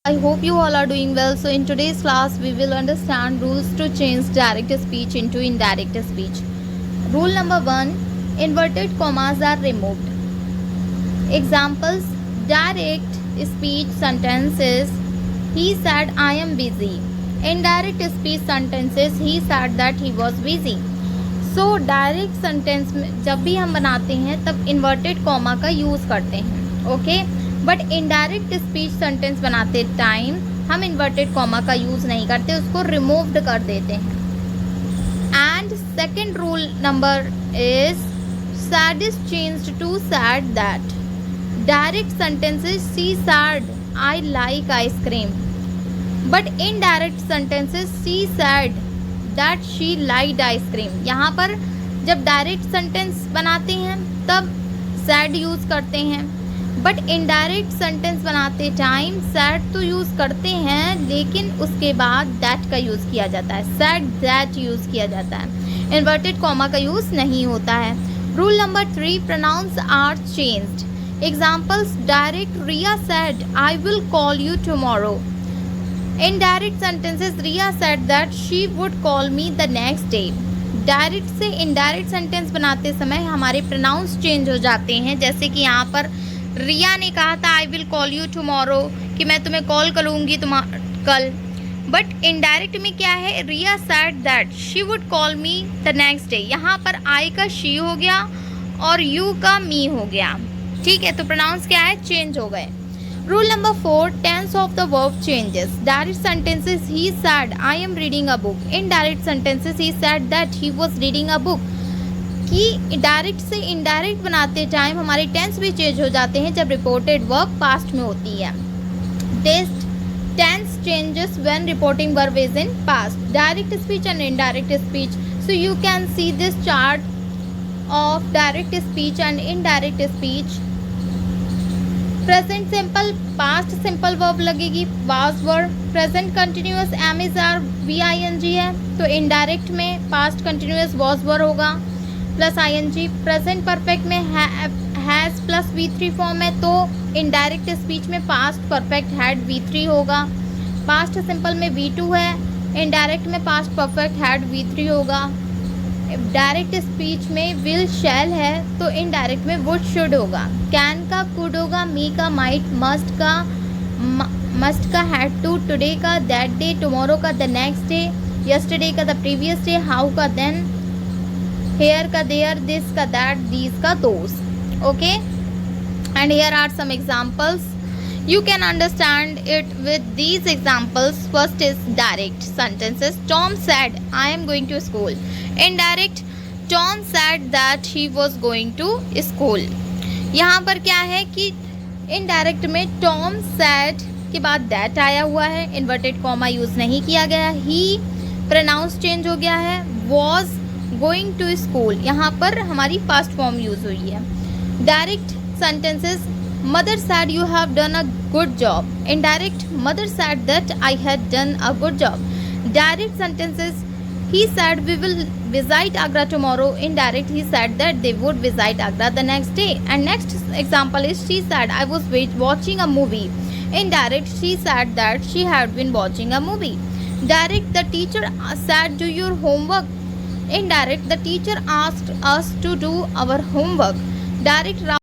I hope you all are doing well. So in today's class we will understand rules to change direct speech into indirect speech. Rule number 1, inverted commas are removed. Examples: direct speech sentences, he said I am busy. Indirect speech sentences, he said that he was busy. So direct sentence में जब भी हम बनाते हैं तब inverted comma का use करते हैं, okay. But indirect speech sentence बनाते टाइम हम इन्वर्टेड कॉमा का यूज़ नहीं करते, उसको रिमूव्ड कर देते हैं. And second rule number is said is changed to said that. Direct sentences she said I like ice cream, but indirect sentences she said that she liked ice cream. यहाँ पर जब डायरेक्ट सेंटेंस बनाते हैं तब सैड यूज़ करते हैं, but indirect sentence बनाते time sad तो यूज़ करते हैं लेकिन उसके बाद दैट का यूज़ किया जाता है, सैड दैट यूज़ किया जाता है, इन्वर्टेड कॉमा का यूज़ नहीं होता है. Rule number 3, pronouns are changed. Examples: direct Riya said I will call you tomorrow. Indirect sentences Riya said that she would call me the next day. Direct से indirect sentence बनाते समय हमारे प्रोनाउंस चेंज हो जाते हैं. जैसे कि यहाँ पर रिया ने कहा था आई विल कॉल यू टुमारो, कि मैं तुम्हें कॉल करूँगी कल. बट इनडायरेक्ट में क्या है, Riya said that she would call me the next day. यहाँ पर आई का शी हो गया और यू का मी हो गया, ठीक है. तो प्रोनाउंस क्या है, चेंज हो गए. Rule number 4, tense of the verb changes. Direct sentences he said I am reading a book. Indirect sentences he said that he was reading a book. कि डायरेक्ट से इनडायरेक्ट बनाते टाइम हमारे tense भी change हो जाते हैं जब reported verb past में होती है. Tense changes when reporting verb is in past. Direct speech and indirect speech. So you can see this chart of direct speech and indirect speech. Present simple, past simple verb लगेगी was were. Present continuous am is are V I N G है, तो indirect में past continuous was were होगा plus I N G. Present perfect में has plus V3 form है, तो indirect speech में past perfect had V3 होगा. Past simple में V2 है, इनडायरेक्ट में पास्ट परफेक्ट हैड V3 होगा. डायरेक्ट स्पीच में विल शैल है, तो इनडायरेक्ट में वुड शुड होगा. कैन का कुड होगा, मी का माइट, मस्ट का हैड टू, टुडे का दैट डे, टुमारो का द नेक्स्ट डे, यस्टरडे का द प्रीवियस डे, हाउ का देन, हेयर का देयर, दिस का दैट, दीज का those. Okay, and here are some examples. You can understand it with these examples. First is direct sentences. Tom said, I am going to school. Indirect, Tom said that he was going to school. यहाँ पर क्या है कि indirect में Tom said के बाद that आया हुआ है, inverted comma यूज़ नहीं किया गया. He pronounce change हो गया है. Was going to school, यहाँ पर हमारी past form यूज़ हुई है. Direct sentences, mother said you have done a good job. Indirect, mother said that I had done a good job. Direct sentences, he said we will visit Agra tomorrow. Indirect, he said that they would visit Agra the next day. And next example is she said I was watching a movie. Indirect, she said that she had been watching a movie. Direct, the teacher said do your homework. Indirect, the teacher asked us to do our homework. Direct,